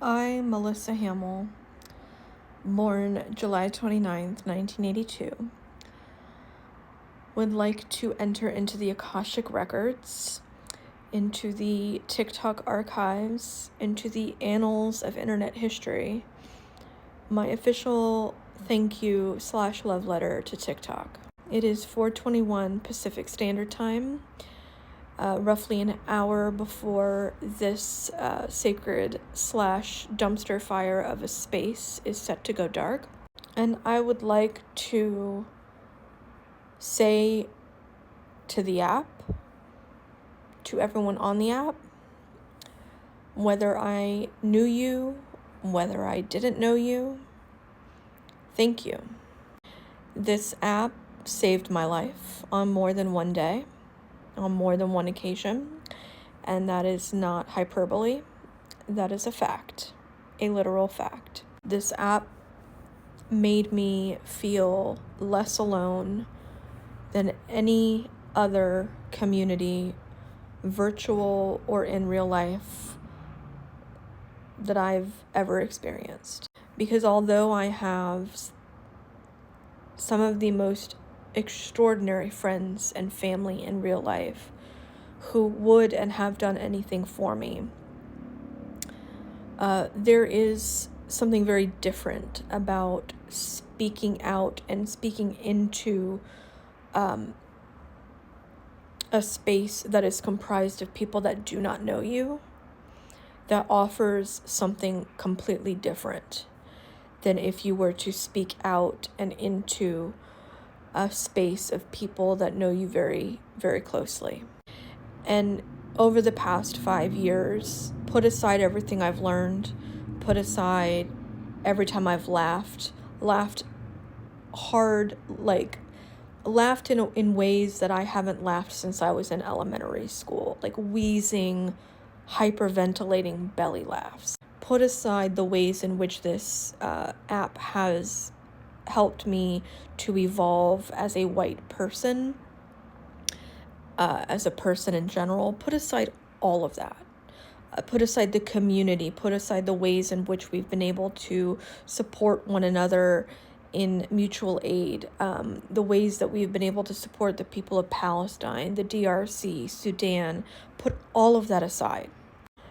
I, Melissa Hamill, born July 29th, 1982, would like to enter into the Akashic Records, into the TikTok archives, into the annals of internet history, my official thank you / love letter to TikTok. It is 4:21 Pacific Standard Time, roughly an hour before this sacred / dumpster fire of a space is set to go dark. And I would like to say to the app, to everyone on the app, whether I knew you, whether I didn't know you, thank you. This app saved my life on more than one day, on more than one occasion, and that is not hyperbole. That is a fact, a literal fact. This app made me feel less alone than any other community, virtual or in real life, that I've ever experienced. Because although I have some of the most extraordinary friends and family in real life who would and have done anything for me, there is something very different about speaking out and speaking into a space that is comprised of people that do not know you, that offers something completely different than if you were to speak out and into a space of people that know you very, very closely. And over the past 5 years, put aside everything I've learned, put aside every time I've laughed hard, laughed in ways that I haven't laughed since I was in elementary school, like wheezing, hyperventilating belly laughs. Put aside the ways in which this app has helped me to evolve as a white person, as a person in general. Put aside all of that. Put aside the community, put aside the ways in which we've been able to support one another in mutual aid, the ways that we've been able to support the people of Palestine, the DRC, Sudan. Put all of that aside,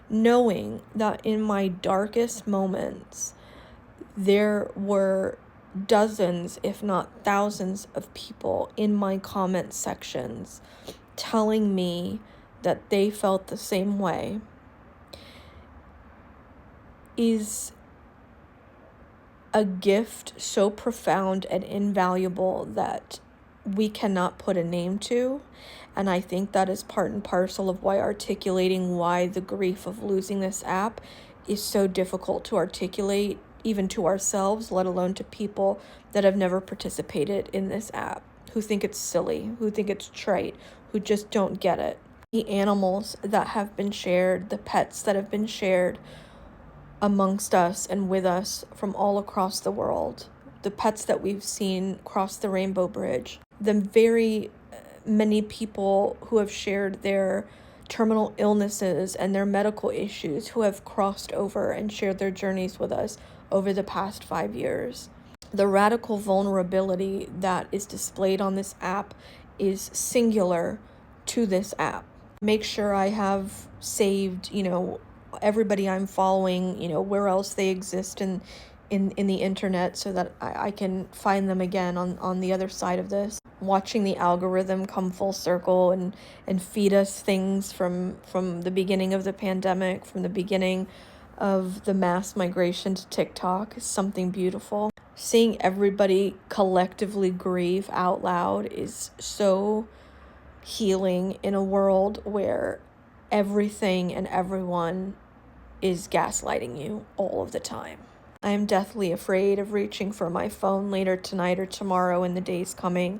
knowing that in my darkest moments, there were dozens, if not thousands, of people in my comment sections telling me that they felt the same way, is a gift so profound and invaluable that we cannot put a name to. And I think that is part and parcel of why articulating why the grief of losing this app is so difficult to articulate, even to ourselves, let alone to people that have never participated in this app, who think it's silly, who think it's trite, who just don't get it. The animals that have been shared, the pets that have been shared amongst us and with us from all across the world, the pets that we've seen cross the Rainbow Bridge, the very many people who have shared their terminal illnesses and their medical issues, who have crossed over and shared their journeys with us over the past 5 years. The radical vulnerability that is displayed on this app is singular to this app. Make sure I have saved, everybody I'm following, where else they exist in the internet, so that I can find them again on the other side of this. Watching the algorithm come full circle and feed us things from the beginning of the pandemic, from the beginning of the mass migration to TikTok, is something beautiful. Seeing everybody collectively grieve out loud is so healing in a world where everything and everyone is gaslighting you all of the time. I am deathly afraid of reaching for my phone later tonight or tomorrow in the days coming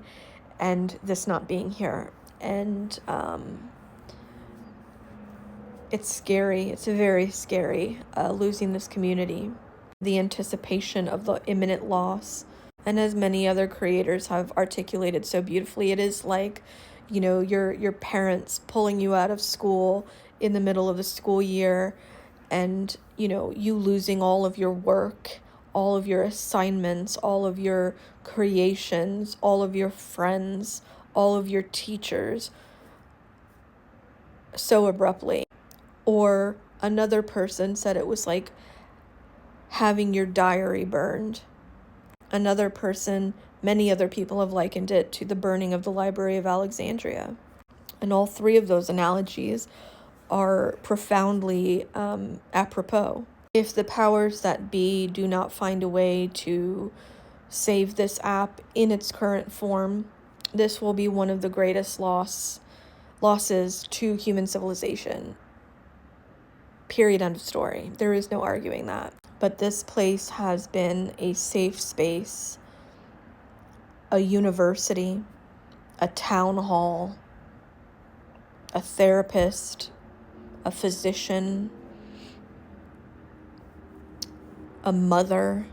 and this not being here. And it's scary. It's very scary, losing this community. The anticipation of the imminent loss. And as many other creators have articulated so beautifully, it is like, your parents pulling you out of school in the middle of the school year, and you losing all of your work, all of your assignments, all of your creations, all of your friends, all of your teachers so abruptly. Or another person said it was like having your diary burned. Another person, many other people have likened it to the burning of the Library of Alexandria. And all three of those analogies are profoundly apropos. If the powers that be do not find a way to save this app in its current form, this will be one of the greatest losses to human civilization. Period, end of story. There is no arguing that. But this place has been a safe space, a university, a town hall, a therapist, a physician, a mother,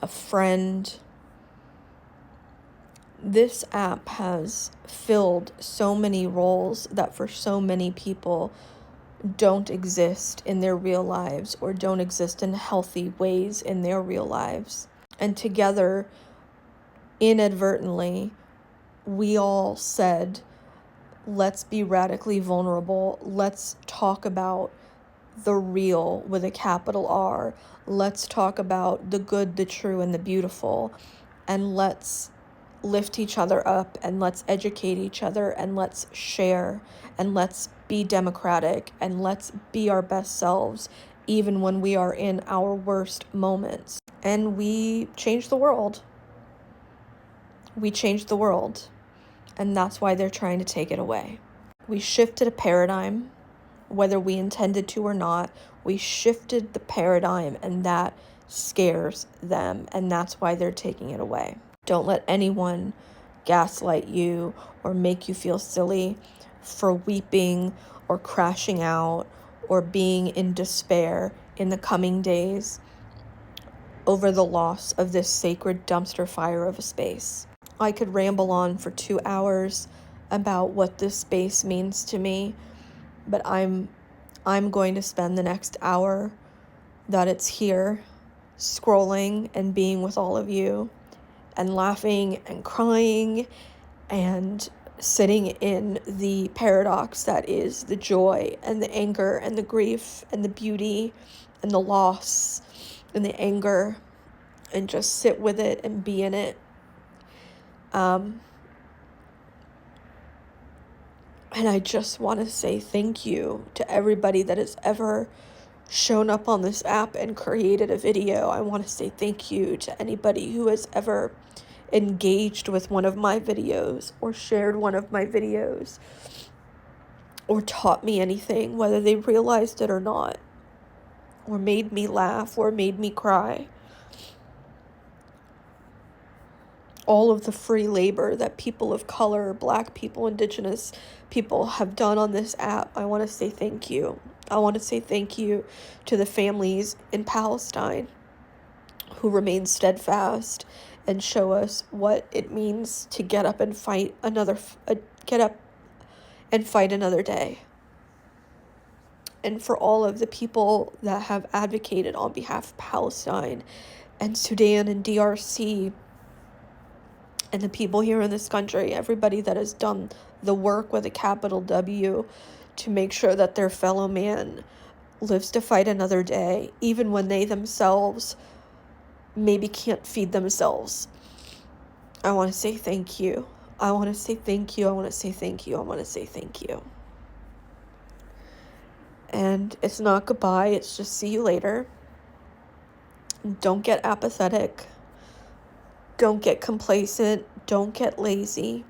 a friend. This app has filled so many roles that for so many people don't exist in their real lives or don't exist in healthy ways in their real lives. And together, inadvertently, we all said, let's be radically vulnerable. Let's talk about the real with a capital R. Let's talk about the good, the true, and the beautiful. And let's lift each other up, and let's educate each other, and let's share, and let's be democratic, and let's be our best selves, even when we are in our worst moments. And we changed the world. We changed the world. And that's why they're trying to take it away. We shifted a paradigm, whether we intended to or not. We shifted the paradigm, and that scares them, and that's why they're taking it away. Don't let anyone gaslight you or make you feel silly for weeping or crashing out or being in despair in the coming days over the loss of this sacred dumpster fire of a space. I could ramble on for 2 hours about what this space means to me, but I'm going to spend the next hour that it's here scrolling and being with all of you and laughing and crying and sitting in the paradox that is the joy and the anger and the grief and the beauty and the loss and the anger, and just sit with it and be in it. And I just want to say thank you to everybody that has ever shown up on this app and created a video. I want to say thank you to anybody who has ever engaged with one of my videos or shared one of my videos or taught me anything, whether they realized it or not, or made me laugh or made me cry. All of the free labor that people of color, Black people, Indigenous people have done on this app, I want to say thank you. I want to say thank you to the families in Palestine who remain steadfast and show us what it means to get up and fight another day. And for all of the people that have advocated on behalf of Palestine and Sudan and DRC and the people here in this country, everybody that has done the work with a capital W to make sure that their fellow man lives to fight another day, even when they themselves maybe can't feed themselves. I want to say thank you. I want to say thank you. I want to say thank you. I want to say thank you. And it's not goodbye. It's just see you later. Don't get apathetic. Don't get complacent. Don't get lazy.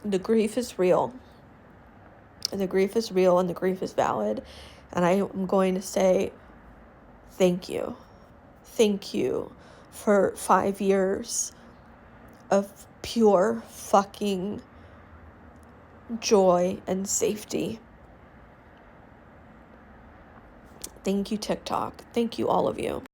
The grief is real. And the grief is real, and the grief is valid. And I am going to say thank you. Thank you for 5 years of pure fucking joy and safety. Thank you, TikTok. Thank you, all of you.